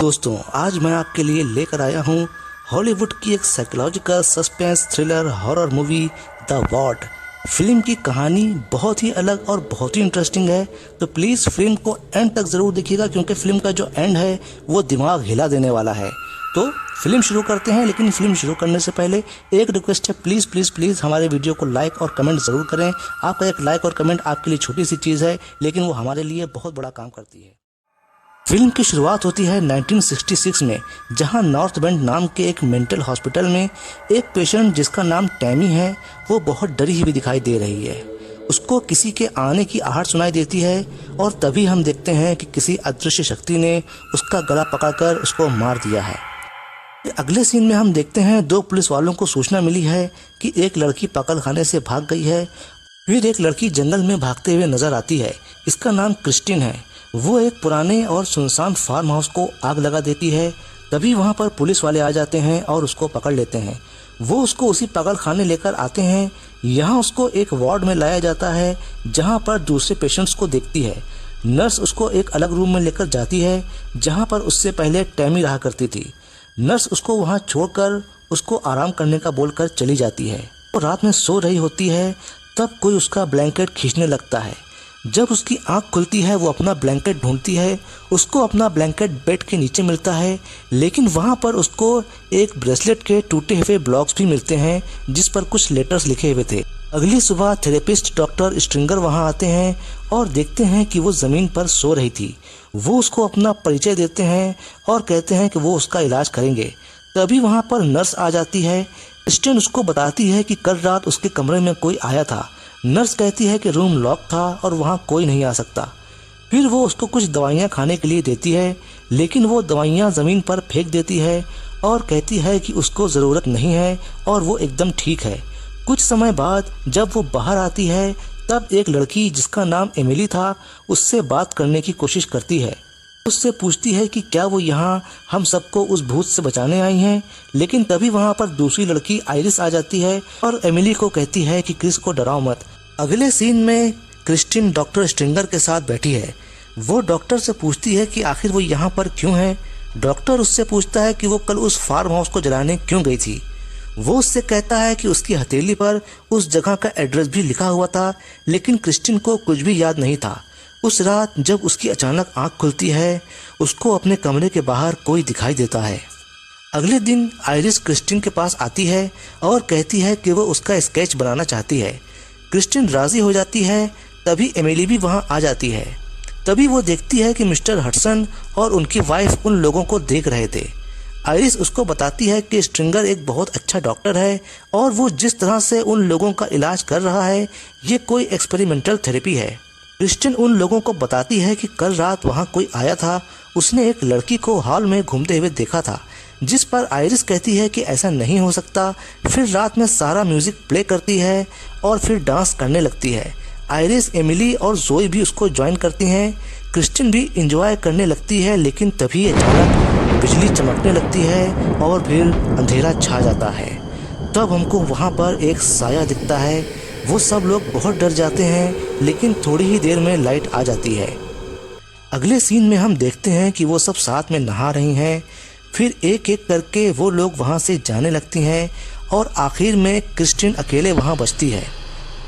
दोस्तों, आज मैं आपके लिए लेकर आया हूँ हॉलीवुड की एक psychological suspense thriller horror movie the ward. Film की कहानी बहुत ही अलग और बहुत ही इंटरेस्टिंग है, तो प्लीज़ फिल्म को एंड तक ज़रूर देखिएगा क्योंकि फिल्म का जो एंड है वो दिमाग हिला देने वाला है। तो फिल्म शुरू करते हैं, लेकिन फिल्म शुरू करने से पहले एक रिक्वेस्ट है, प्लीज़ प्लीज़ प्लीज़ हमारे वीडियो को लाइक और कमेंट ज़रूर करें। आपका एक लाइक और कमेंट आपके लिए छोटी सी चीज़ है, लेकिन वो हमारे लिए बहुत बड़ा काम करती है। फिल्म की शुरुआत होती है 1966 में, जहां नॉर्थ बेंड नाम के एक मेंटल हॉस्पिटल में एक पेशेंट जिसका नाम टैमी है वो बहुत डरी हुई दिखाई दे रही है। उसको किसी के आने की आहट सुनाई देती है और तभी हम देखते हैं कि किसी अदृश्य शक्ति ने उसका गला पकड़कर उसको मार दिया है। अगले सीन में हम देखते हैं दो पुलिस वालों को सूचना मिली है कि एक लड़की पकड़ खाने से भाग गई है। फिर एक लड़की जंगल में भागते हुए नजर आती है। इसका नाम क्रिस्टिन है। वो एक पुराने और सुनसान फार्म हाउस को आग लगा देती है। तभी वहाँ पर पुलिस वाले आ जाते हैं और उसको पकड़ लेते हैं। वो उसको उसी पागल खाने लेकर आते हैं। यहाँ उसको एक वार्ड में लाया जाता है जहाँ पर दूसरे पेशेंट्स को देखती है। नर्स उसको एक अलग रूम में लेकर जाती है जहाँ पर उससे पहले टैमी रहा करती थी। नर्स उसको वहाँ छोड़कर उसको आराम करने का बोलकर चली जाती है। वो रात में सो रही होती है, तब कोई उसका ब्लैंकेट खींचने लगता है। जब उसकी आंख खुलती है वो अपना ब्लैंकेट ढूंढती है। उसको अपना ब्लैंकेट बेड के नीचे मिलता है, लेकिन वहाँ पर उसको एक ब्रेसलेट के टूटे हुए ब्लॉक्स भी मिलते हैं जिस पर कुछ लेटर्स लिखे हुए थे। अगली सुबह थेरेपिस्ट डॉक्टर स्ट्रिंगर वहाँ आते हैं और देखते हैं कि वो ज़मीन पर सो रही थी। वो उसको अपना परिचय देते हैं और कहते हैं कि वो उसका इलाज करेंगे। तभी वहाँ पर नर्स आ जाती है। क्रिस्टिन उसको बताती है कि कल रात उसके कमरे में कोई आया था। नर्स कहती है कि रूम लॉक था और वहाँ कोई नहीं आ सकता। फिर वो उसको कुछ दवाइयाँ खाने के लिए देती है, लेकिन वो दवाइयाँ ज़मीन पर फेंक देती है और कहती है कि उसको ज़रूरत नहीं है और वो एकदम ठीक है। कुछ समय बाद जब वो बाहर आती है तब एक लड़की जिसका नाम एमिली था उससे बात करने की कोशिश करती है। उससे पूछती है कि क्या वो यहाँ हम सबको उस भूत से बचाने आई हैं, लेकिन तभी वहाँ पर दूसरी लड़की आइरिस आ जाती है और एमिली को कहती है कि क्रिस को डराओ मत। अगले सीन में क्रिस्टिन डॉक्टर स्ट्रिंगर के साथ बैठी है। वो डॉक्टर से पूछती है कि आखिर वो यहाँ पर क्यों है। डॉक्टर उससे पूछता है कि वो कल उस फार्म हाउस को जलाने क्यों गई थी। वो उससे कहता है कि उसकी हथेली पर उस जगह का एड्रेस भी लिखा हुआ था, लेकिन क्रिस्टिन को कुछ भी याद नहीं था। उस रात जब उसकी अचानक आंख खुलती है उसको अपने कमरे के बाहर कोई दिखाई देता है। अगले दिन आइरिस क्रिस्टिन के पास आती है और कहती है कि वो उसका स्केच बनाना चाहती है। क्रिस्टिन राजी हो जाती है। तभी एमिली भी वहाँ आ जाती है। तभी वो देखती है कि मिस्टर हडसन और उनकी वाइफ उन लोगों को देख रहे थे। आइरिस उसको बताती है कि स्ट्रिंगर एक बहुत अच्छा डॉक्टर है और वो जिस तरह से उन लोगों का इलाज कर रहा है ये कोई एक्सपेरिमेंटल थेरेपी है। क्रिस्टिन उन लोगों को बताती है कि कल रात वहाँ कोई आया था। उसने एक लड़की को हॉल में घूमते हुए देखा था, जिस पर आइरिस कहती है कि ऐसा नहीं हो सकता। फिर रात में सारा म्यूजिक प्ले करती है और फिर डांस करने लगती है। आइरिस, एमिली और जोई भी उसको ज्वाइन करती हैं। क्रिस्टिन भी इंजॉय करने लगती है, लेकिन तभी अचानक बिजली चमकने लगती है और फिर अंधेरा छा जाता है। तब हमको वहाँ पर एक साया दिखता है। वो सब लोग बहुत डर जाते हैं, लेकिन थोड़ी ही देर में लाइट आ जाती है। अगले सीन में हम देखते हैं कि वो सब साथ में नहा रही हैं। फिर एक एक करके वो लोग वहाँ से जाने लगती हैं और आखिर में क्रिस्टिन अकेले वहाँ बचती है।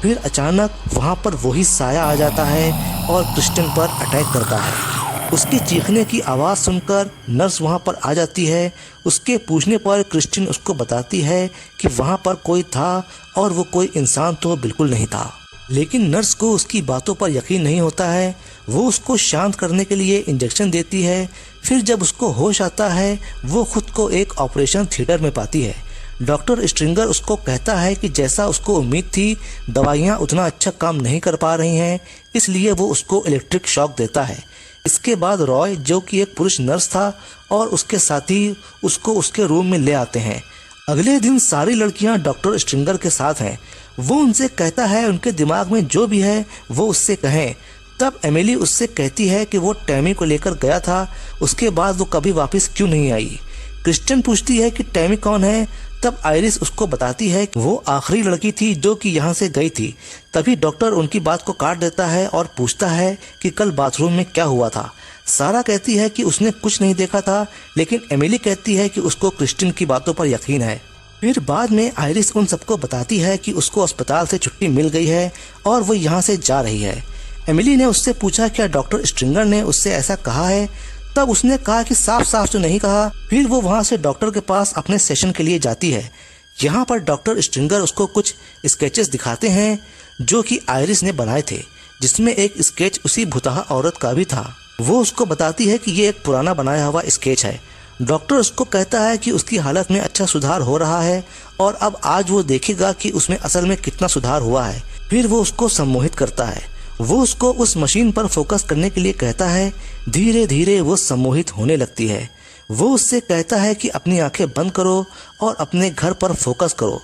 फिर अचानक वहाँ पर वही साया आ जाता है और क्रिस्टिन पर अटैक करता है। उसकी चीखने की आवाज़ सुनकर नर्स वहाँ पर आ जाती है। उसके पूछने पर क्रिस्टिन उसको बताती है कि वहाँ पर कोई था और वो कोई इंसान तो बिल्कुल नहीं था। लेकिन नर्स को उसकी बातों पर यकीन नहीं होता है। वो उसको शांत करने के लिए इंजेक्शन देती है। फिर जब उसको होश आता है वो खुद को एक ऑपरेशन थिएटर में पाती है। डॉक्टर स्ट्रिंगर उसको कहता है कि जैसा उसको उम्मीद थी दवाइयाँ उतना अच्छा काम नहीं कर पा रही हैं, इसलिए वो उसको इलेक्ट्रिक शॉक देता है। इसके बाद रॉय, जो कि एक पुरुष नर्स था, और उसके साथी उसको उसके रूम में ले आते हैं। अगले दिन सारी लड़कियां डॉक्टर स्ट्रिंगर के साथ हैं। वो उनसे कहता है उनके दिमाग में जो भी है वो उससे कहें। तब एमिली उससे कहती है कि वो टैमी को लेकर गया था, उसके बाद वो कभी वापस क्यों नहीं आई। क्रिस्टियन पूछती है कि टैमी कौन है। तब आयरिस उसको बताती है कि वो आखिरी लड़की थी जो कि यहाँ से गई थी। तभी डॉक्टर उनकी बात को काट देता है और पूछता है कि कल बाथरूम में क्या हुआ था। सारा कहती है कि उसने कुछ नहीं देखा था, लेकिन एमिली कहती है कि उसको क्रिस्टियन की बातों पर यकीन है। फिर बाद में आयरिस उन सबको बताती है कि उसको अस्पताल से छुट्टी मिल गई है और वो यहाँ से जा रही है। एमिली ने उससे पूछा क्या डॉक्टर स्ट्रिंगर ने उससे ऐसा कहा है। तब उसने कहा कि साफ साफ तो नहीं कहा। फिर वो वहाँ से डॉक्टर के पास अपने सेशन के लिए जाती है। यहाँ पर डॉक्टर स्ट्रिंगर उसको कुछ स्केचेस दिखाते हैं जो कि आयरिस ने बनाए थे, जिसमें एक स्केच उसी भुतहा औरत का भी था। वो उसको बताती है कि ये एक पुराना बनाया हुआ स्केच है। डॉक्टर उसको कहता है कि उसकी हालत में अच्छा सुधार हो रहा है और अब आज वो देखेगा कि उसमें असल में कितना सुधार हुआ है। फिर वो उसको सम्मोहित करता है। वो उसको उस मशीन पर फोकस करने के लिए कहता है। धीरे धीरे वो सम्मोहित होने लगती है। वो उससे कहता है कि अपनी आंखें बंद करो और अपने घर पर फोकस करो।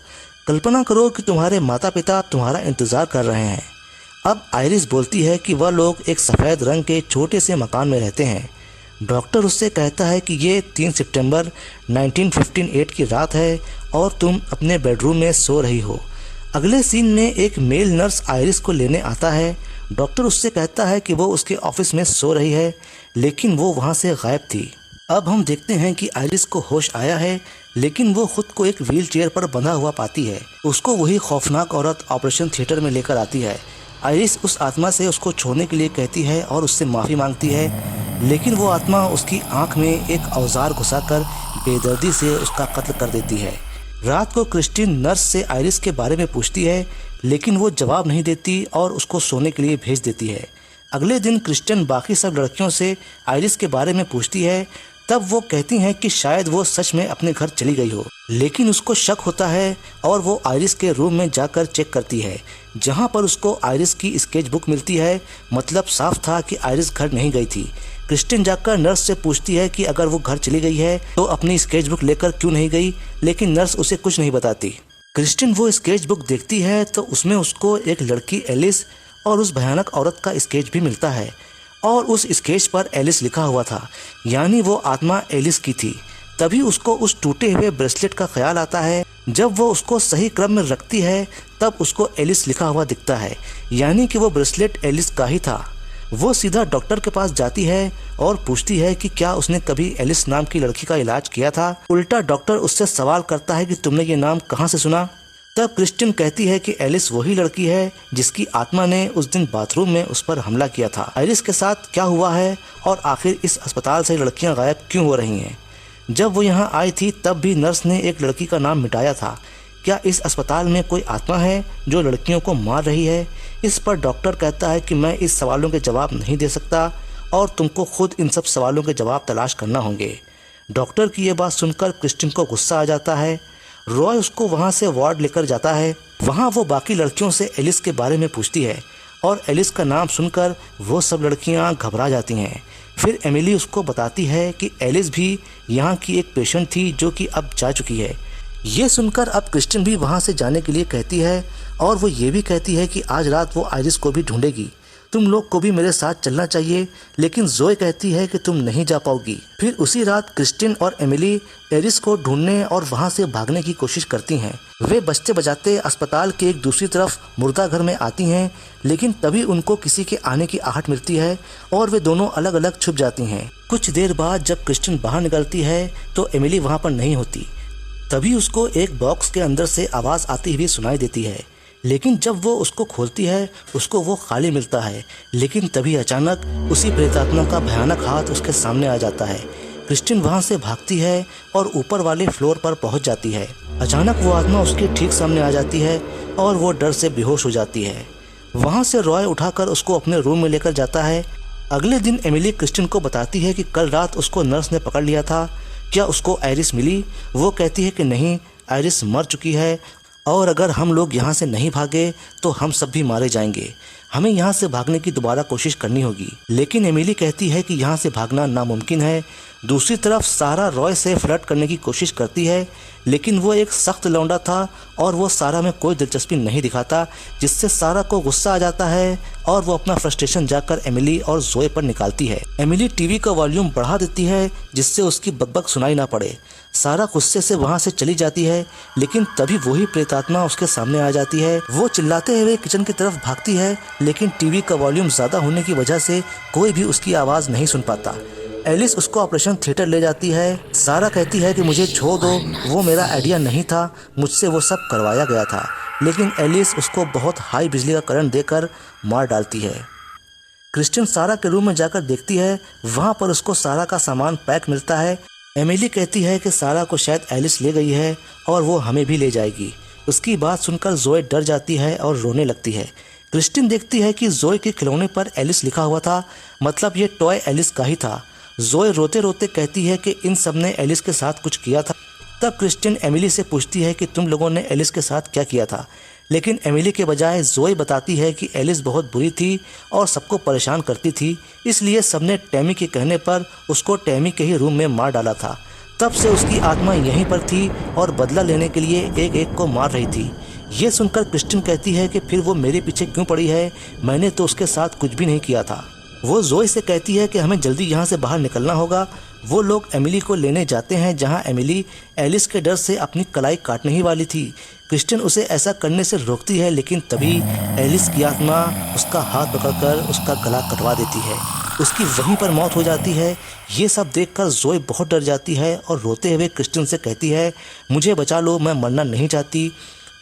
कल्पना करो कि तुम्हारे माता पिता तुम्हारा इंतजार कर रहे हैं। अब आयरिस बोलती है कि वह लोग एक सफ़ेद रंग के छोटे से मकान में रहते हैं। डॉक्टर उससे कहता है कि ये 3 सितंबर 1958 की रात है और तुम अपने बेडरूम में सो रही हो। अगले सीन में एक मेल नर्स आयरिस को लेने आता है। डॉक्टर उससे कहता है कि वो उसके ऑफिस में सो रही है, लेकिन वो वहाँ से गायब थी। अब हम देखते हैं कि आयरिस को होश आया है, लेकिन वो खुद को एक व्हील चेयर पर बंधा हुआ पाती है। उसको वही खौफनाक औरत ऑपरेशन थिएटर में लेकर आती है। आयरिस उस आत्मा से उसको छोड़ने के लिए कहती है और उससे माफ़ी मांगती है, लेकिन वो आत्मा उसकी आंख में एक औजार घुसाकर बेदर्दी से उसका कत्ल कर देती है। रात को क्रिस्टिन नर्स से आयरिस के बारे में पूछती है, लेकिन वो जवाब नहीं देती और उसको सोने के लिए भेज देती है। अगले दिन क्रिस्टिन बाकी सब लड़कियों से आयरिस के बारे में पूछती है। तब वो कहती हैं कि शायद वो सच में अपने घर चली गई हो, लेकिन उसको शक होता है और वो आयरिस के रूम में जाकर चेक करती है, जहां पर उसको आयरिस की स्केच बुक मिलती है। मतलब साफ था कि आयरिस घर नहीं गई थी। क्रिस्टिन जाकर नर्स से पूछती है कि अगर वो घर चली गई है तो अपनी स्केच बुक लेकर क्यों नहीं गई, लेकिन नर्स उसे कुछ नहीं बताती। क्रिस्टिन वो स्केच बुक देखती है तो उसमें उसको एक लड़की एलिस और उस भयानक औरत का स्केच भी मिलता है और उस स्केच पर एलिस लिखा हुआ था, यानी वो आत्मा एलिस की थी। तभी उसको उस टूटे हुए ब्रेसलेट का ख्याल आता है। जब वो उसको सही क्रम में रखती है तब उसको एलिस लिखा हुआ दिखता है, यानी कि वो ब्रेसलेट एलिस का ही था। वो सीधा डॉक्टर के पास जाती है और पूछती है कि क्या उसने कभी एलिस नाम की लड़की का इलाज किया था। उल्टा डॉक्टर उससे सवाल करता है कि तुमने ये नाम कहाँ से सुना। तब क्रिस्टिन कहती है कि एलिस वही लड़की है जिसकी आत्मा ने उस दिन बाथरूम में उस पर हमला किया था। आयरिस के साथ क्या हुआ है और आखिर इस अस्पताल से लड़कियां गायब क्यों हो रही हैं। जब वो यहाँ आई थी तब भी नर्स ने एक लड़की का नाम मिटाया था। क्या इस अस्पताल में कोई आत्मा है जो लड़कियों को मार रही है। इस पर डॉक्टर कहता है कि मैं इस सवालों के जवाब नहीं दे सकता और तुमको खुद इन सब सवालों के जवाब तलाश करना होंगे। डॉक्टर की ये बात सुनकर क्रिस्टिन को गुस्सा आ जाता है। रॉय उसको वहाँ से वार्ड लेकर जाता है। वहाँ वो बाकी लड़कियों से एलिस के बारे में पूछती है और एलिस का नाम सुनकर वो सब लड़कियाँ घबरा जाती हैं। फिर एमिली उसको बताती है कि एलिस भी यहाँ की एक पेशेंट थी जो कि अब जा चुकी है। ये सुनकर अब क्रिस्टिन भी वहाँ से जाने के लिए कहती है और वो ये भी कहती है कि आज रात वो आयरिस को भी ढूंढेगी। तुम लोग को भी मेरे साथ चलना चाहिए, लेकिन जोए कहती है कि तुम नहीं जा पाओगी। फिर उसी रात क्रिस्टिन और एमिली एरिस को ढूंढने और वहां से भागने की कोशिश करती हैं। वे बजते बजाते अस्पताल के एक दूसरी तरफ मुर्दा घर में आती हैं, लेकिन तभी उनको किसी के आने की आहट मिलती है और वे दोनों अलग अलग छुप जाती हैं। कुछ देर बाद जब क्रिस्टिन बाहर निकलती है तो एमिली वहां पर नहीं होती। तभी उसको एक बॉक्स के अंदर से आवाज आती हुई सुनाई देती है, लेकिन जब वो उसको खोलती है उसको वो खाली मिलता है। लेकिन तभी अचानक उसी प्रेतात्मा का भयानक हाथ उसके सामने आ जाता है। क्रिस्टिन वहां से भागती है और ऊपर वाले फ्लोर पर पहुंच जाती है। अचानक वो आत्मा उसके ठीक सामने आ जाती है और वो डर से बेहोश हो जाती है। वहां से रॉय उठाकर उसको अपने रूम में लेकर जाता है। अगले दिन एमिली क्रिस्टिन को बताती है कि कल रात उसको नर्स ने पकड़ लिया था। क्या उसको आयरिस मिली? वो कहती है कि नहीं, आयरिस मर चुकी है और अगर हम लोग यहाँ से नहीं भागे तो हम सब भी मारे जाएंगे। हमें यहाँ से भागने की दोबारा कोशिश करनी होगी। लेकिन एमिली कहती है कि यहाँ से भागना नामुमकिन है। दूसरी तरफ सारा रॉय से फ्लर्ट करने की कोशिश करती है, लेकिन वो एक सख्त लौंडा था और वो सारा में कोई दिलचस्पी नहीं दिखाता, जिससे सारा को गुस्सा आ जाता है और वो अपना फ्रस्ट्रेशन जाकर एमिली और जोए पर निकालती है। एमिली टीवी का वॉल्यूम बढ़ा देती है जिससे उसकी बकबक सुनाई ना पड़े। सारा गुस्से से वहाँ से चली जाती है, लेकिन तभी वही प्रेतात्मा उसके सामने आ जाती है। वो चिल्लाते हुए किचन की तरफ भागती है, लेकिन टीवी का वॉल्यूम ज़्यादा होने की वजह से कोई भी उसकी आवाज़ नहीं सुन पाता। एलिस उसको ऑपरेशन थिएटर ले जाती है। सारा कहती है कि मुझे छोड़ दो, वो मेरा आइडिया नहीं था, मुझसे वो सब करवाया गया था। लेकिन एलिस उसको बहुत हाई बिजली का करंट देकर मार डालती है। क्रिस्टिन सारा के रूम में जाकर देखती है, वहाँ पर उसको सारा का सामान पैक मिलता है। एमिली कहती है कि सारा को शायद एलिस ले गई है और वो हमें भी ले जाएगी। उसकी बात सुनकर जोए डर जाती है और रोने लगती है। क्रिस्टिन देखती है कि जोए के खिलौने पर एलिस लिखा हुआ था, मतलब ये टॉय एलिस का ही था। जोए रोते रोते कहती है कि इन सब ने एलिस के साथ कुछ किया था। तब क्रिस्टिन एमिली से पूछती है कि तुम लोगों ने एलिस के साथ क्या किया था, लेकिन एमिली के बजाय जोए बताती है कि एलिस बहुत बुरी थी और सबको परेशान करती थी, इसलिए सबने टैमी के कहने पर उसको टैमी के ही रूम में मार डाला था। तब से उसकी आत्मा यहीं पर थी और बदला लेने के लिए एक एक को मार रही थी। ये सुनकर क्रिस्टिन कहती है कि फिर वो मेरे पीछे क्यों पड़ी है, मैंने तो उसके साथ कुछ भी नहीं किया था। वो जोए से कहती है कि हमें जल्दी यहाँ से बाहर निकलना होगा। वो लोग एमिली को लेने जाते हैं, जहाँ एमिली एलिस के डर से अपनी कलाई काटने ही वाली थी। क्रिस्टिन उसे ऐसा करने से रोकती है, लेकिन तभी एलिस की आत्मा उसका हाथ पकड़कर उसका गला कटवा देती है। उसकी वहीं पर मौत हो जाती है। ये सब देखकर जोए बहुत डर जाती है और रोते हुए क्रिस्टिन से कहती है, मुझे बचा लो, मैं मरना नहीं चाहती।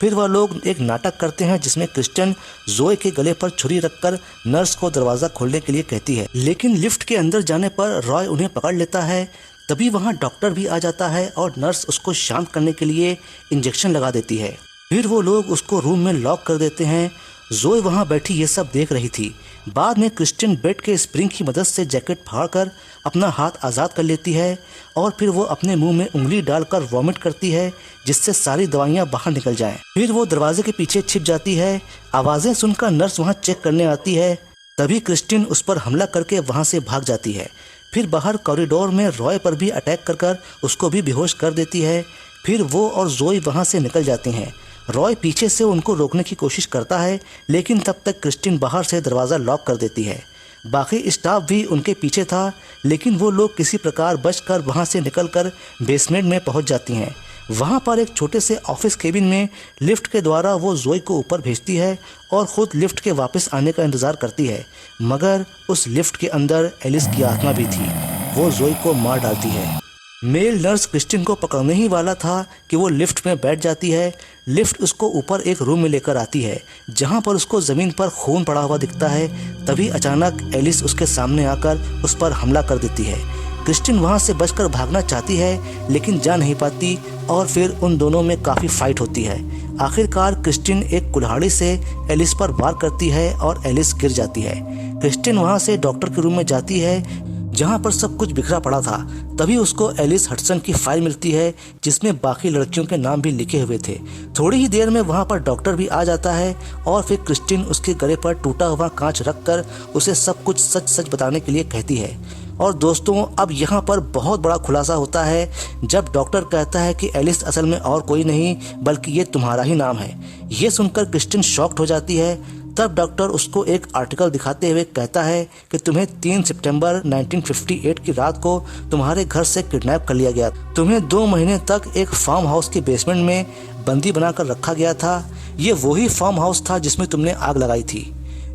फिर वह लोग एक नाटक करते हैं जिसमें क्रिस्टिन जोए के गले पर छुरी रखकर नर्स को दरवाज़ा खोलने के लिए कहती है, लेकिन लिफ्ट के अंदर जाने पर रॉय उन्हें पकड़ लेता है। तभी वहाँ डॉक्टर भी आ जाता है और नर्स उसको शांत करने के लिए इंजेक्शन लगा देती है। फिर वो लोग उसको रूम में लॉक कर देते हैं। जोए वहाँ बैठी ये सब देख रही थी। बाद में क्रिस्टिन बेड के स्प्रिंग की मदद से जैकेट फाड़कर अपना हाथ आज़ाद कर लेती है और फिर वो अपने मुंह में उंगली डालकर वॉमिट करती है, जिससे सारी दवाइयाँ बाहर निकल जाएं। फिर वो दरवाजे के पीछे छिप जाती है। आवाज़ें सुनकर नर्स वहाँ चेक करने आती है। तभी क्रिस्टिन उस पर हमला करके वहाँ से भाग जाती है। फिर बाहर कॉरिडोर में रॉय पर भी अटैक कर उसको भी बेहोश कर देती है। फिर वो और जोए वहाँ से निकल जाती हैं। रॉय पीछे से उनको रोकने की कोशिश करता है, लेकिन तब तक क्रिस्टिन बाहर से दरवाज़ा लॉक कर देती है। बाकी स्टाफ भी उनके पीछे था, लेकिन वो लोग किसी प्रकार बचकर वहाँ से निकलकर बेसमेंट में पहुँच जाती हैं। वहाँ पर एक छोटे से ऑफिस केबिन में लिफ्ट के द्वारा वो जोए को ऊपर भेजती है और ख़ुद लिफ्ट के वापस आने का इंतज़ार करती है, मगर उस लिफ्ट के अंदर एलिस की आत्मा भी थी। वो जोए को मार डालती है। मेल नर्स क्रिस्टिन को पकड़ने ही वाला था कि वो लिफ्ट में बैठ जाती है। लिफ्ट उसको ऊपर एक रूम में लेकर आती है, जहाँ पर उसको ज़मीन पर खून पड़ा हुआ दिखता है। तभी अचानक एलिस उसके सामने आकर उस पर हमला कर देती है। क्रिस्टिन वहाँ से बचकर भागना चाहती है, लेकिन जा नहीं पाती और फिर उन दोनों में काफ़ी फाइट होती है। आखिरकार क्रिस्टिन एक कुल्हाड़ी से एलिस पर वार करती है और एलिस गिर जाती है। क्रिस्टिन वहाँ से डॉक्टर के रूम में जाती है, जहाँ पर सब कुछ बिखरा पड़ा था। तभी उसको एलिस हडसन की फाइल मिलती है, जिसमें बाकी लड़कियों के नाम भी लिखे हुए थे। थोड़ी ही देर में वहाँ पर डॉक्टर भी आ जाता है और फिर क्रिस्टिन उसके गले पर टूटा हुआ कांच रखकर उसे सब कुछ सच सच बताने के लिए कहती है। और दोस्तों, अब यहाँ पर बहुत बड़ा खुलासा होता है जब डॉक्टर कहता है कि एलिस असल में और कोई नहीं बल्कि ये तुम्हारा ही नाम है। ये सुनकर क्रिस्टिन शॉक्ड हो जाती है। तब डॉक्टर उसको एक आर्टिकल दिखाते हुए कहता है कि तुम्हें 3 सितंबर 1958 की रात को तुम्हारे घर से किडनैप कर लिया गया। तुम्हें 2 महीने तक एक फार्म हाउस के बेसमेंट में बंदी बनाकर रखा गया था। ये वही फार्म हाउस था जिसमें तुमने आग लगाई थी।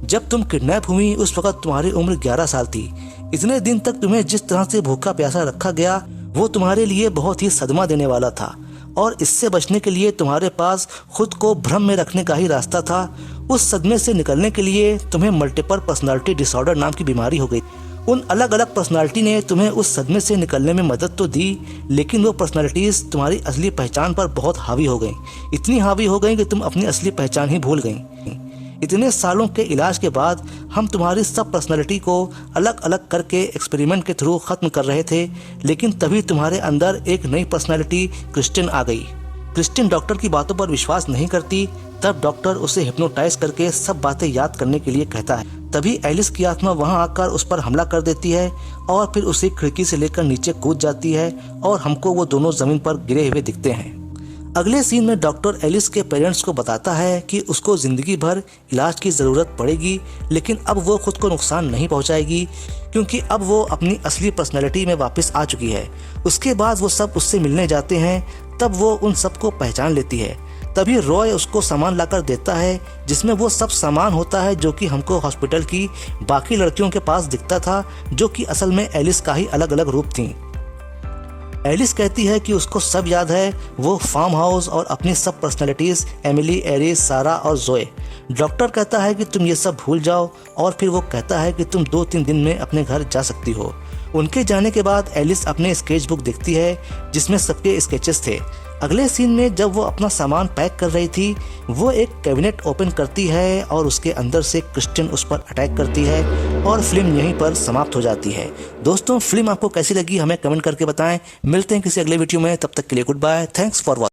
जब तुम किडनैप हुई उस वक्त तुम्हारी उम्र 11 साल थी। इतने दिन तक तुम्हें जिस तरह से भूखा प्यासा रखा गया वो तुम्हारे लिए बहुत ही सदमा देने वाला था, और इससे बचने के लिए तुम्हारे पास खुद को भ्रम में रखने का ही रास्ता था। उस सदमे से निकलने के लिए तुम्हें मल्टीपल पर्सनालिटी डिसऑर्डर नाम की बीमारी हो गई। उन अलग अलग पर्सनालिटी ने तुम्हें उस सदमे से निकलने में मदद तो दी, लेकिन वो पर्सनालिटीज़ तुम्हारी असली पहचान पर बहुत हावी हो गईं। इतनी हावी हो गईं कि तुम अपनी असली पहचान ही भूल गईं। इतने सालों के इलाज के बाद हम तुम्हारी सब पर्सनालिटी को अलग अलग करके एक्सपेरिमेंट के थ्रू ख़त्म कर रहे थे, लेकिन तभी तुम्हारे अंदर एक नई पर्सनालिटी क्रिस्टिन आ गई। क्रिस्टिन डॉक्टर की बातों पर विश्वास नहीं करती। तब डॉक्टर उसे हिप्नोटाइज करके सब बातें याद करने के लिए कहता है। तभी एलिस की आत्मा वहां आकर उस पर हमला कर देती है और फिर उसे खिड़की से लेकर नीचे कूद जाती है और हमको वो दोनों जमीन पर गिरे हुए दिखते हैं। अगले सीन में डॉक्टर एलिस के पेरेंट्स को बताता है कि उसको जिंदगी भर इलाज की ज़रूरत पड़ेगी, लेकिन अब वो खुद को नुकसान नहीं पहुंचाएगी क्योंकि अब वो अपनी असली पर्सनैलिटी में वापस आ चुकी है। उसके बाद वो सब उससे मिलने जाते हैं, तब वो उन सबको पहचान लेती है। तभी रॉय उसको सामान लाकर देता है जिसमें वो सब सामान होता है जो कि हमको हॉस्पिटल की बाकी लड़कियों के पास दिखता था, जो कि असल में एलिस का ही अलग अलग रूप थी। एलिस कहती है कि उसको सब याद है, वो फार्म हाउस और अपनी सब पर्सनैलिटीज एमिली, एरिस, सारा और जोए। डॉक्टर कहता है कि तुम ये सब भूल जाओ और फिर वो कहता है कि तुम 2-3 दिन में अपने घर जा सकती हो। उनके जाने के बाद एलिस अपने स्केच बुक देखती है जिसमें सबके स्केचेस थे। अगले सीन में जब वो अपना सामान पैक कर रही थी, वो एक कैबिनेट ओपन करती है और उसके अंदर से क्रिस्टियन उस पर अटैक करती है और फिल्म यहीं पर समाप्त हो जाती है। दोस्तों, फिल्म आपको कैसी लगी हमें कमेंट करके बताएं। मिलते हैं किसी अगले वीडियो में, तब तक के लिए goodbye, thanks for watching.